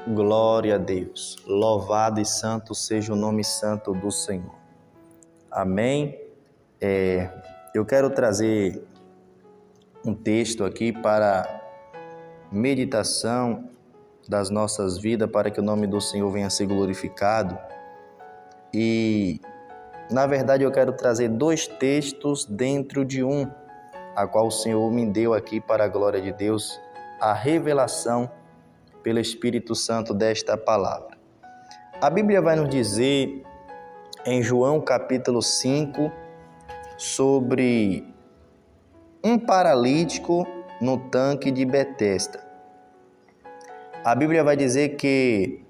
Glória a Deus. Louvado e santo seja o nome santo do Senhor. Amém. Eu quero trazer um texto aqui para meditação das nossas vidas, para que o nome do Senhor venha a ser glorificado. E, na verdade, eu quero trazer dois textos dentro de um, a qual o Senhor me deu aqui para a glória de Deus, a revelação pelo Espírito Santo desta palavra. A Bíblia vai nos dizer em João capítulo 5 sobre um paralítico no tanque de Betesda. A Bíblia vai dizer que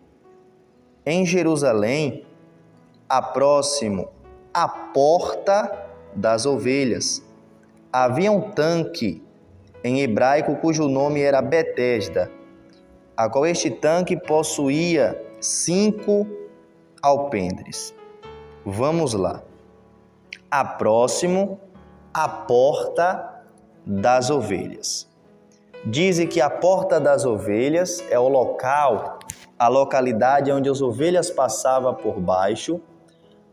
em Jerusalém, próximo à porta das ovelhas, havia um tanque em hebraico cujo nome era Betesda, a qual este tanque possuía 5 alpendres. Vamos lá. Próximo à porta das ovelhas. Dizem que a porta das ovelhas é o local, a localidade onde as ovelhas passavam por baixo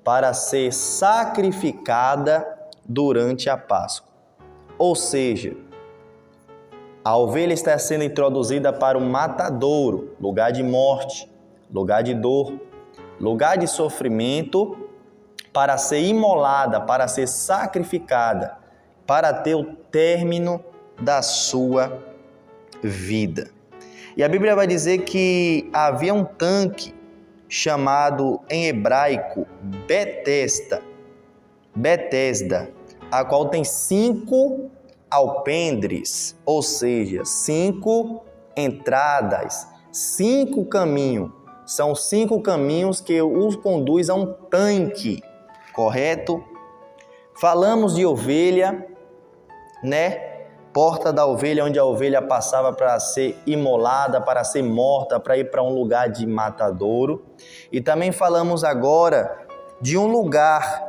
para ser sacrificada durante a Páscoa. Ou seja, a ovelha está sendo introduzida para o matadouro, lugar de morte, lugar de dor, lugar de sofrimento, para ser imolada, para ser sacrificada, para ter o término da sua vida. E a Bíblia vai dizer que havia um tanque chamado em hebraico Betesda, a qual tem 5 alpendres, ou seja, 5 entradas, 5 caminhos. São 5 caminhos que os conduz a um tanque, correto? Falamos de ovelha, né? Porta da ovelha, onde a ovelha passava para ser imolada, para ser morta, para ir para um lugar de matadouro. E também falamos agora de um lugar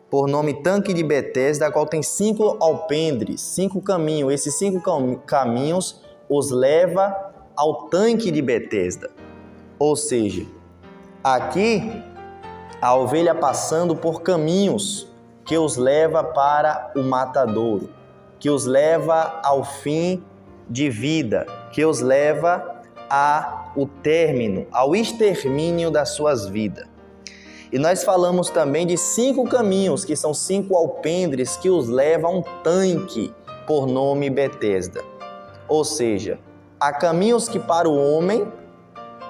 por nome Tanque de Betesda, a qual tem 5 alpendres, 5 caminhos. Esses 5 caminhos os leva ao Tanque de Betesda. Ou seja, aqui a ovelha passando por caminhos que os leva para o matadouro, que os leva ao fim de vida, que os leva ao término, ao extermínio das suas vidas. E nós falamos também de 5 caminhos, que são 5 alpendres que os levam a um tanque por nome Betesda. Ou seja, há caminhos que para o homem,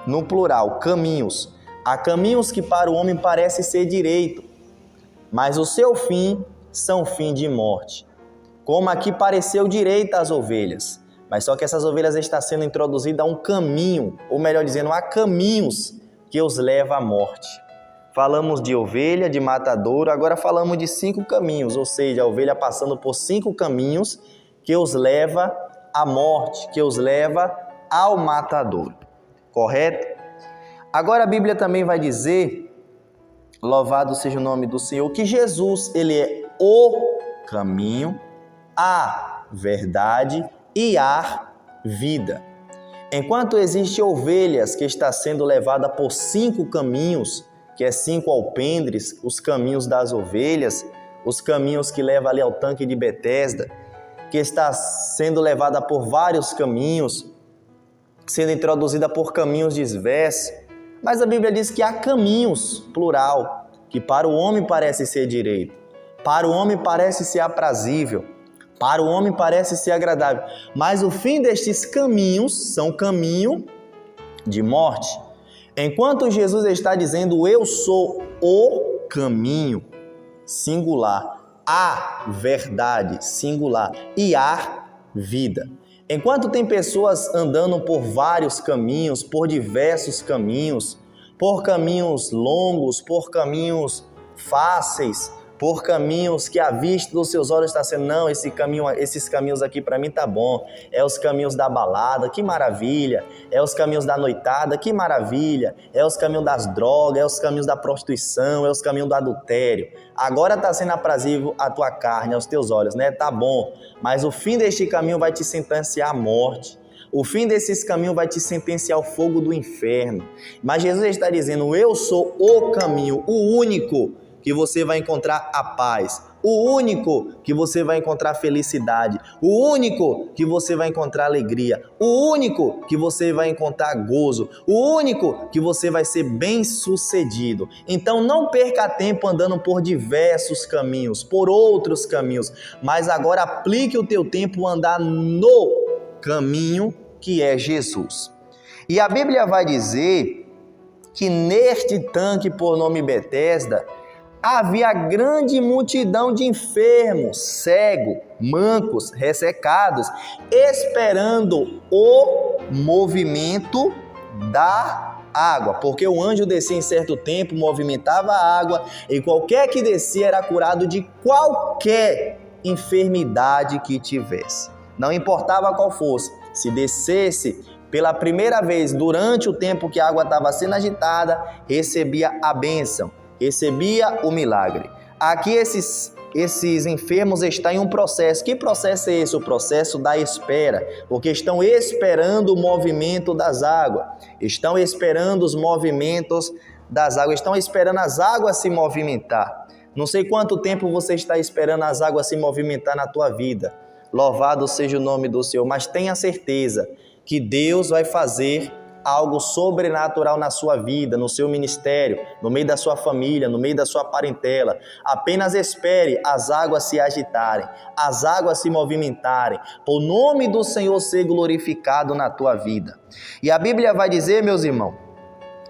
no plural, caminhos. Há caminhos que para o homem parece ser direito, mas o seu fim são fim de morte. Como aqui pareceu direito às ovelhas, mas só que essas ovelhas estão sendo introduzidas a um caminho, ou melhor dizendo, há caminhos que os levam à morte. Falamos de ovelha, de matadouro, agora falamos de 5 caminhos, ou seja, a ovelha passando por 5 caminhos que os leva à morte, que os leva ao matadouro, correto? Agora a Bíblia também vai dizer, louvado seja o nome do Senhor, que Jesus, ele é o caminho, a verdade e a vida. Enquanto existem ovelhas que estão sendo levadas por 5 caminhos, que é 5 alpendres, os caminhos das ovelhas, os caminhos que levam ali ao tanque de Betesda, que está sendo levada por vários caminhos, sendo introduzida por caminhos diversos. Mas a Bíblia diz que há caminhos, plural, que para o homem parece ser direito, para o homem parece ser aprazível, para o homem parece ser agradável. Mas o fim destes caminhos são caminho de morte. Enquanto Jesus está dizendo, eu sou o caminho, singular, a verdade, singular, e a vida. Enquanto tem pessoas andando por vários caminhos, por diversos caminhos, por caminhos longos, por caminhos fáceis, por caminhos que a vista dos seus olhos está sendo, não, esses caminhos aqui para mim tá bom, é os caminhos da balada, que maravilha, é os caminhos da noitada, que maravilha, é os caminhos das drogas, é os caminhos da prostituição, é os caminhos do adultério, agora está sendo aprazível a tua carne, aos teus olhos, né, tá bom, mas o fim deste caminho vai te sentenciar à morte, O fim desses caminhos vai te sentenciar ao fogo do inferno. Mas Jesus está dizendo, eu sou o caminho, o único que você vai encontrar a paz, o único que você vai encontrar felicidade, o único que você vai encontrar alegria, o único que você vai encontrar gozo, o único que você vai ser bem-sucedido. Então não perca tempo andando por diversos caminhos, por outros caminhos, mas agora aplique o teu tempo a andar no caminho que é Jesus. E a Bíblia vai dizer que neste tanque por nome Betesda, havia grande multidão de enfermos, cegos, mancos, ressecados, esperando o movimento da água, porque o anjo descia em certo tempo, movimentava a água, e qualquer que descia era curado de qualquer enfermidade que tivesse. Não importava qual fosse, se descesse pela primeira vez durante o tempo que a água estava sendo agitada, recebia a bênção, recebia o milagre. Aqui esses enfermos estão em um processo. Que processo é esse? O processo da espera, porque estão esperando o movimento das águas, estão esperando os movimentos das águas, estão esperando as águas se movimentar. Não sei quanto tempo você está esperando as águas se movimentar na tua vida. Louvado seja o nome do Senhor, mas tenha certeza que Deus vai fazer algo sobrenatural na sua vida, no seu ministério, no meio da sua família, no meio da sua parentela. Apenas espere as águas se agitarem, as águas se movimentarem, para o nome do Senhor ser glorificado na tua vida. E a Bíblia vai dizer, meus irmãos,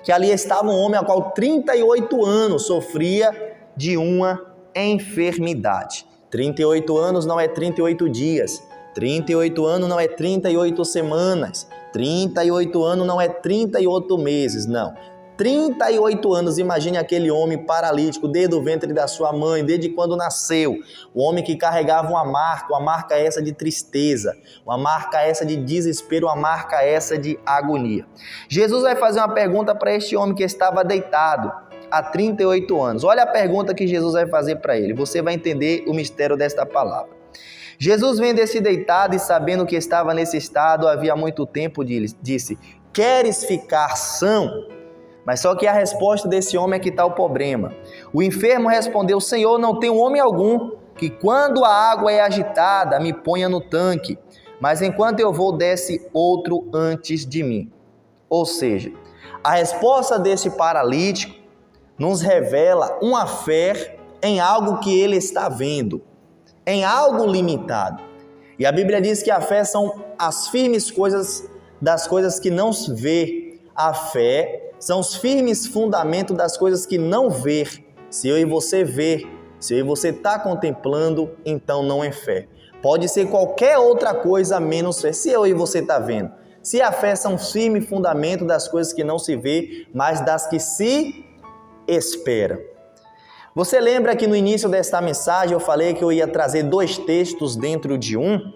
que ali estava um homem ao qual 38 anos sofria de uma enfermidade. 38 anos não é 38 dias, 38 anos não é 38 semanas, 38 anos não é 38 meses, não. 38 anos, imagine aquele homem paralítico desde o ventre da sua mãe, desde quando nasceu. O homem que carregava uma marca essa de tristeza, uma marca essa de desespero, uma marca essa de agonia. Jesus vai fazer uma pergunta para este homem que estava deitado há 38 anos. Olha a pergunta que Jesus vai fazer para ele, você vai entender o mistério desta palavra. Jesus, vendo-se deitado e sabendo que estava nesse estado havia muito tempo, disse, queres ficar são? Mas só que a resposta desse homem é que está o problema. O enfermo respondeu, Senhor, não tenho homem algum que quando a água é agitada me ponha no tanque, mas enquanto eu vou desce outro antes de mim. Ou seja, a resposta desse paralítico nos revela uma fé em algo que ele está vendo, em algo limitado. E a Bíblia diz que a fé são as firmes coisas das coisas que não se vê. A fé são os firmes fundamentos das coisas que não vê. Se eu e você vê, se eu e você está contemplando, então não é fé. Pode ser qualquer outra coisa menos fé. Se eu e você está vendo. Se a fé são os firmes fundamentos das coisas que não se vê, mas das que se espera. Você lembra que no início desta mensagem eu falei que eu ia trazer 2 textos dentro de um?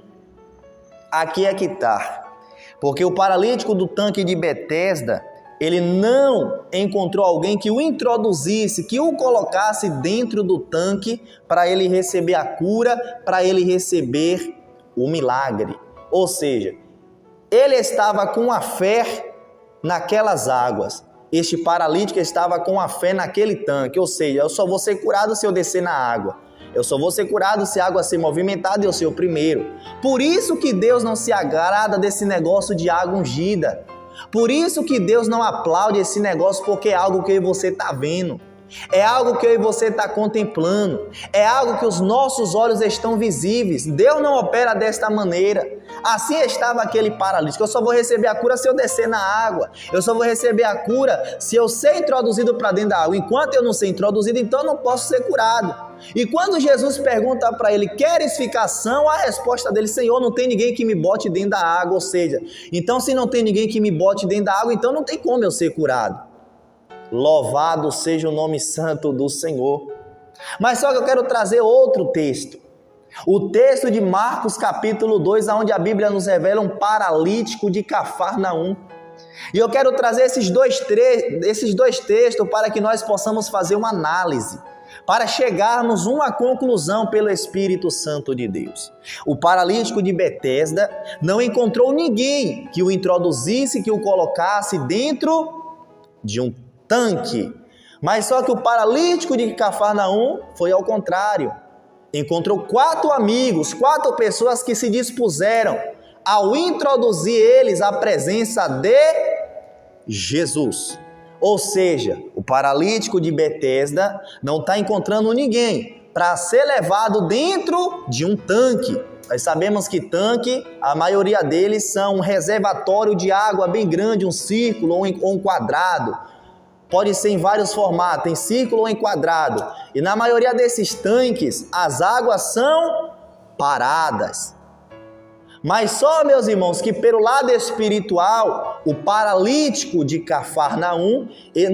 Aqui é que está. Porque o paralítico do tanque de Betesda, ele não encontrou alguém que o introduzisse, que o colocasse dentro do tanque para ele receber a cura, para ele receber o milagre. Ou seja, ele estava com a fé naquelas águas. Este paralítico estava com a fé naquele tanque, ou seja, eu só vou ser curado se eu descer na água. Eu só vou ser curado se a água ser movimentada e eu ser o primeiro. Por isso que Deus não se agrada desse negócio de água ungida. Por isso que Deus não aplaude esse negócio, porque é algo que eu e você está vendo. É algo que eu e você está contemplando. É algo que os nossos olhos estão visíveis. Deus não opera desta maneira. Assim estava aquele paralítico. Eu só vou receber a cura se eu descer na água. Eu só vou receber a cura se eu ser introduzido para dentro da água. Enquanto eu não ser introduzido, então eu não posso ser curado. E quando Jesus pergunta para ele, queres ficar são? A resposta dele, Senhor, não tem ninguém que me bote dentro da água. Ou seja, então se não tem ninguém que me bote dentro da água, então não tem como eu ser curado. Louvado seja o nome santo do Senhor. Mas só que eu quero trazer outro texto. O texto de Marcos capítulo 2, onde a Bíblia nos revela um paralítico de Cafarnaum. E eu quero trazer esses dois textos para que nós possamos fazer uma análise. para chegarmos a uma conclusão pelo Espírito Santo de Deus. O paralítico de Betesda não encontrou ninguém que o introduzisse, que o colocasse dentro de um tanque. Mas só que o paralítico de Cafarnaum foi ao contrário. Encontrou 4 amigos, 4 pessoas que se dispuseram ao introduzir eles à presença de Jesus. Ou seja, o paralítico de Betesda não está encontrando ninguém para ser levado dentro de um tanque. Nós sabemos que tanque, a maioria deles são um reservatório de água bem grande, um círculo ou um quadrado. Pode ser em vários formatos, em círculo ou em quadrado. E na maioria desses tanques, as águas são paradas. Mas só, meus irmãos, que pelo lado espiritual, o paralítico de Cafarnaum, ele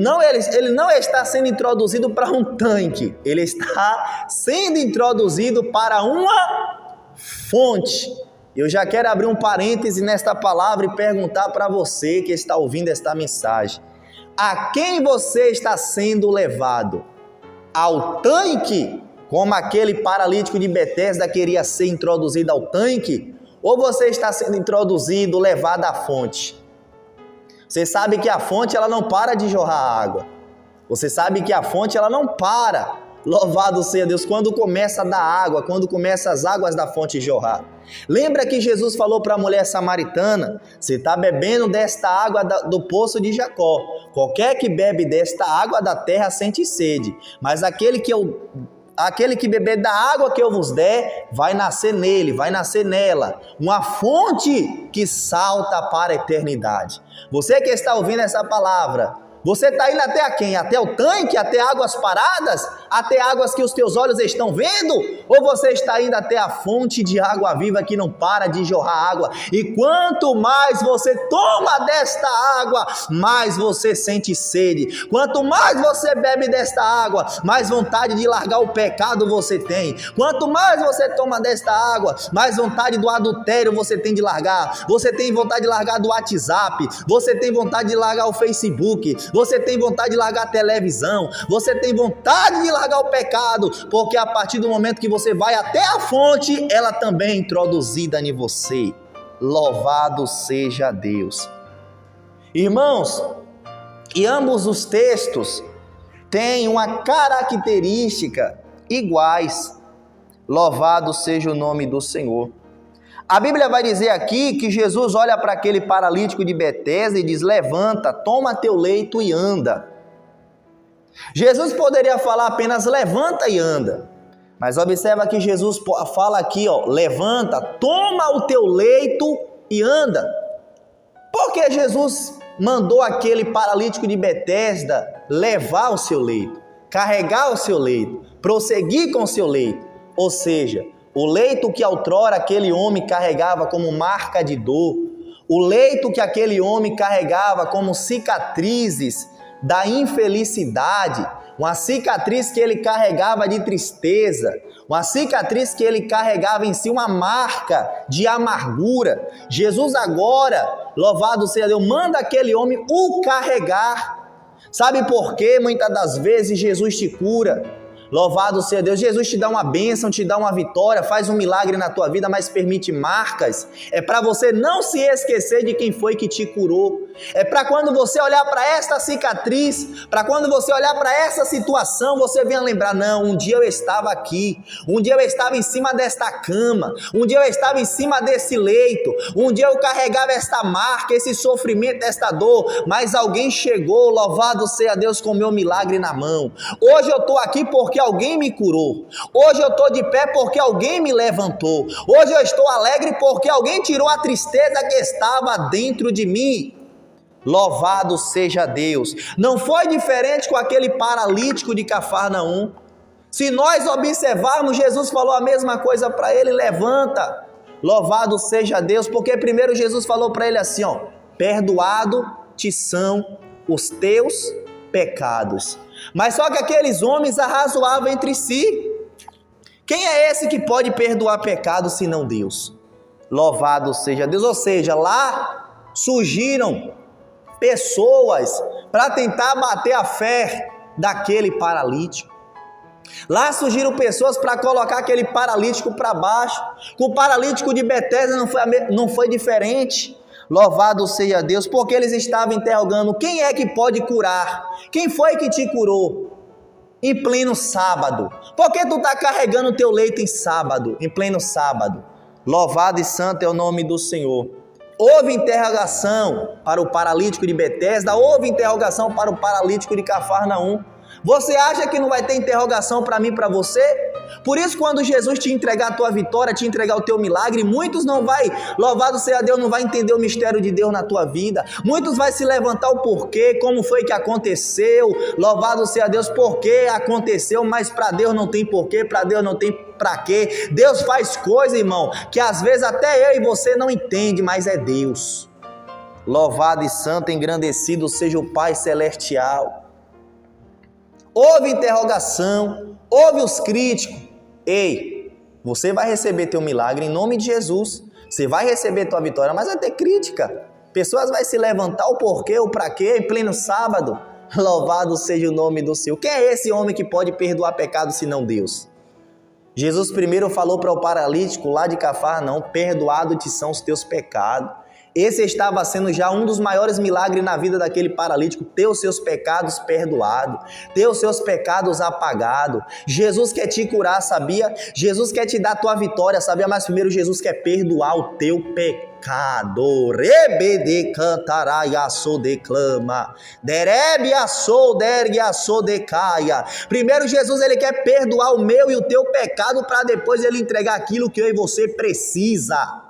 não está sendo introduzido para um tanque, ele está sendo introduzido para uma fonte. Eu já quero abrir um parêntese nesta palavra e perguntar para você que está ouvindo esta mensagem: a quem você está sendo levado? Ao tanque, como aquele paralítico de Betesda queria ser introduzido ao tanque? Ou você está sendo introduzido, levado à fonte? Você sabe que a fonte ela não para de jorrar água. Você sabe que a fonte ela não para. Louvado seja Deus, quando começa a dar água, quando começa as águas da fonte jorrar. Lembra que Jesus falou para a mulher samaritana: você está bebendo desta água do poço de Jacó. Qualquer que bebe desta água da terra sente sede, mas aquele que beber da água que eu vos der, vai nascer nele, vai nascer nela, uma fonte que salta para a eternidade. Você que está ouvindo essa palavra, você está indo até a quem? Até o tanque? Até águas paradas? Até águas que os teus olhos estão vendo? Ou você está indo até a fonte de água viva que não para de jorrar água? E quanto mais você toma desta água, mais você sente sede. Quanto mais você bebe desta água, mais vontade de largar o pecado você tem. Quanto mais você toma desta água, mais vontade do adultério você tem de largar. Você tem vontade de largar do WhatsApp. Você tem vontade de largar o Facebook. Você tem vontade de largar a televisão, você tem vontade de largar o pecado, porque a partir do momento que você vai até a fonte, ela também é introduzida em você. Louvado seja Deus. Irmãos, e ambos os textos têm uma característica iguais. Louvado seja o nome do Senhor. A Bíblia vai dizer aqui que Jesus olha para aquele paralítico de Betesda e diz: levanta, toma teu leito e anda. Jesus poderia falar apenas levanta e anda, mas observa que Jesus fala aqui, levanta, toma o teu leito e anda. Por que Jesus mandou aquele paralítico de Betesda levar o seu leito, carregar o seu leito, prosseguir com o seu leito? Ou seja, o leito que outrora aquele homem carregava como marca de dor, o leito que aquele homem carregava como cicatrizes da infelicidade, uma cicatriz que ele carregava de tristeza, uma cicatriz que ele carregava em si uma marca de amargura. Jesus agora, louvado seja Deus, manda aquele homem o carregar. Sabe por quê? Muitas das vezes Jesus te cura. Louvado seja Deus, Jesus te dá uma bênção, te dá uma vitória, faz um milagre na tua vida, mas permite marcas. É para você não se esquecer de quem foi que te curou. É para quando você olhar para esta cicatriz, para quando você olhar para essa situação, você venha lembrar: não, um dia eu estava aqui, um dia eu estava em cima desta cama, um dia eu estava em cima desse leito, um dia eu carregava esta marca, esse sofrimento, esta dor, mas alguém chegou, louvado seja Deus, com o meu milagre na mão. Hoje eu estou aqui porque alguém me curou. Hoje eu estou de pé porque alguém me levantou. Hoje eu estou alegre porque alguém tirou a tristeza que estava dentro de mim. Louvado seja Deus. Não foi diferente com aquele paralítico de Cafarnaum. Se nós observarmos, Jesus falou a mesma coisa para ele: levanta. Louvado seja Deus, porque primeiro Jesus falou para ele assim: perdoado te são os teus pecados. Mas só que aqueles homens arrazoavam entre si: quem é esse que pode perdoar pecado senão Deus? Louvado seja Deus. Ou seja, lá surgiram pessoas para tentar bater a fé daquele paralítico. Lá surgiram pessoas para colocar aquele paralítico para baixo. Com o paralítico de Betesda não foi diferente. Louvado seja Deus, porque eles estavam interrogando: quem é que pode curar? Quem foi que te curou? Em pleno sábado. Por que tu está carregando o teu leito em sábado, em pleno sábado? Louvado e santo é o nome do Senhor. Houve interrogação para o paralítico de Betesda, houve interrogação para o paralítico de Cafarnaum. Você acha que não vai ter interrogação para mim e para você? Por isso, quando Jesus te entregar a tua vitória, te entregar o teu milagre, muitos não vai, louvado seja Deus, não vai entender o mistério de Deus na tua vida. Muitos vai se levantar o porquê, como foi que aconteceu, louvado seja Deus, porquê aconteceu, mas para Deus não tem porquê, para Deus não tem para quê. Deus faz coisa, irmão, que às vezes até eu e você não entende, mas é Deus. Louvado e santo, engrandecido seja o Pai Celestial. Houve interrogação, houve os críticos. Ei, você vai receber teu milagre em nome de Jesus. Você vai receber tua vitória, mas vai ter crítica. Pessoas vão se levantar o porquê, o pra quê, em pleno sábado. Louvado seja o nome do Senhor. Quem é esse homem que pode perdoar pecado senão Deus? Jesus primeiro falou para o paralítico lá de Cafarnaum: perdoado te são os teus pecados. Esse estava sendo já um dos maiores milagres na vida daquele paralítico, ter os seus pecados perdoados, ter os seus pecados apagados. Jesus quer te curar, sabia? Jesus quer te dar a tua vitória, sabia? Mas primeiro Jesus quer perdoar o teu pecado. Rebede cantarai aço declama, derebe aço dergue aço decaia. Primeiro Jesus ele quer perdoar o meu e o teu pecado para depois ele entregar aquilo que eu e você precisa.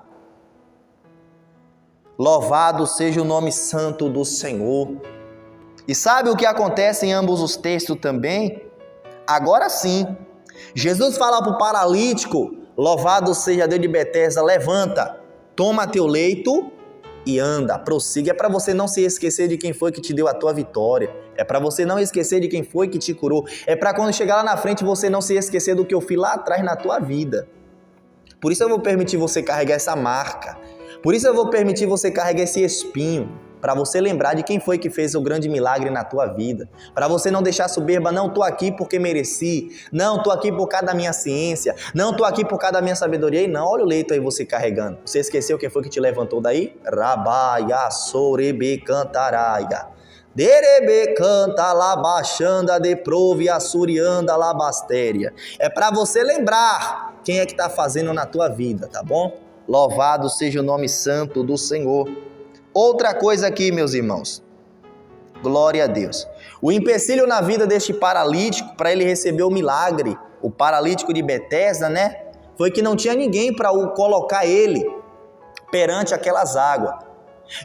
Louvado seja o nome santo do Senhor. E sabe o que acontece em ambos os textos também? Agora sim, Jesus fala para o paralítico: louvado seja Deus de Betesda, levanta, toma teu leito e anda, prossiga. É para você não se esquecer de quem foi que te deu a tua vitória. É para você não esquecer de quem foi que te curou. É para quando chegar lá na frente você não se esquecer do que eu fiz lá atrás na tua vida. Por isso eu vou permitir você carregar essa marca. Por isso eu vou permitir você carregar esse espinho, para você lembrar de quem foi que fez o grande milagre na tua vida. Para você não deixar soberba: não estou aqui porque mereci, não estou aqui por causa da minha ciência, não estou aqui por causa da minha sabedoria. E não, olha o leito aí você carregando. Você esqueceu quem foi que te levantou daí? Rabaia, sorebe, cantaraia. Derebe canta labaxanda de prove assurianda labastéria. É para você lembrar quem é que está fazendo na tua vida, tá bom? Louvado seja o nome santo do Senhor. Outra coisa aqui, meus irmãos. Glória a Deus. O empecilho na vida deste paralítico, para ele receber o milagre, o paralítico de Betesda, né? Foi que não tinha ninguém para colocar ele perante aquelas águas.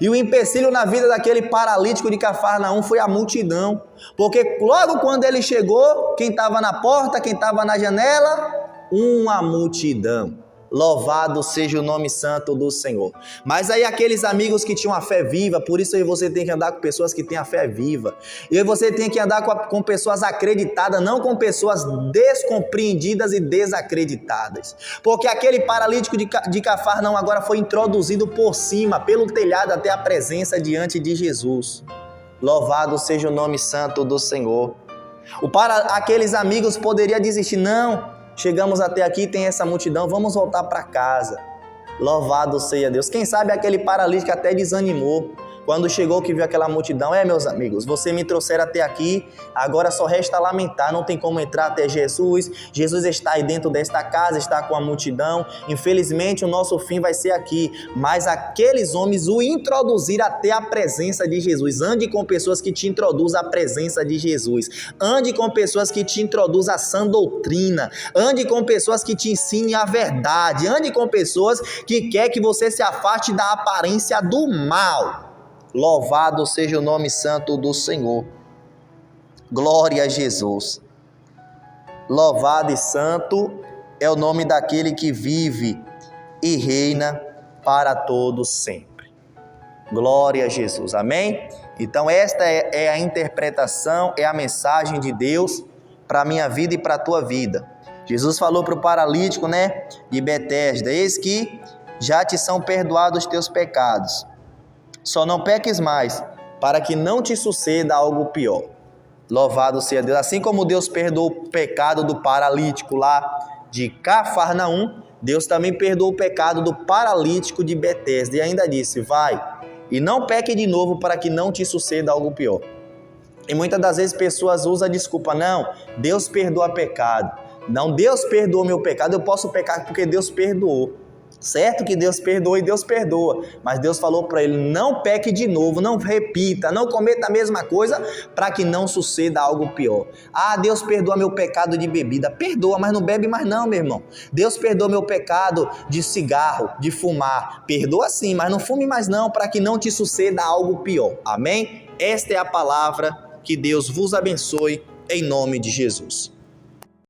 E o empecilho na vida daquele paralítico de Cafarnaum foi a multidão. Porque logo quando ele chegou, quem estava na porta, quem estava na janela? Uma multidão. Louvado seja o nome santo do Senhor. Mas aí aqueles amigos que tinham a fé viva, por isso aí você tem que andar com pessoas que têm a fé viva. E você tem que andar com pessoas acreditadas, não com pessoas descompreendidas e desacreditadas. Porque aquele paralítico de Cafarnaum agora foi introduzido por cima, pelo telhado, até a presença diante de Jesus. Louvado seja o nome santo do Senhor. Aqueles amigos poderiam desistir: não, chegamos até aqui, tem essa multidão, vamos voltar para casa. Louvado seja Deus. Quem sabe aquele paralítico até desanimou quando chegou, que viu aquela multidão: meus amigos, vocês me trouxeram até aqui, agora só resta lamentar, não tem como entrar até Jesus. Jesus está aí dentro desta casa, está com a multidão, infelizmente o nosso fim vai ser aqui. Mas aqueles homens o introduziram até a presença de Jesus. Ande com pessoas que te introduzem à presença de Jesus. Ande com pessoas que te introduzem à sã doutrina. Ande com pessoas que te ensinem a verdade. Ande com pessoas que quer que você se afaste da aparência do mal. Louvado seja o nome santo do Senhor. Glória a Jesus. Louvado e santo é o nome daquele que vive e reina para todos sempre. Glória a Jesus. Amém? Então esta é a interpretação, é a mensagem de Deus para a minha vida e para a tua vida. Jesus falou para o paralítico, né, de Betesda: eis que já te são perdoados os teus pecados. Só não peques mais, para que não te suceda algo pior. Louvado seja Deus. Assim como Deus perdoou o pecado do paralítico lá de Cafarnaum, Deus também perdoou o pecado do paralítico de Betesda. E ainda disse, vai e não peque de novo para que não te suceda algo pior. E muitas das vezes pessoas usam a desculpa, não, Deus perdoa pecado. Não, Deus perdoou meu pecado, eu posso pecar porque Deus perdoou. Certo que Deus perdoa e Deus perdoa, mas Deus falou para ele, não peque de novo, não repita, não cometa a mesma coisa para que não suceda algo pior. Ah, Deus perdoa meu pecado de bebida, perdoa, mas não bebe mais não, meu irmão. Deus perdoa meu pecado de cigarro, de fumar, perdoa sim, mas não fume mais não, para que não te suceda algo pior. Amém? Esta é a palavra, que Deus vos abençoe em nome de Jesus.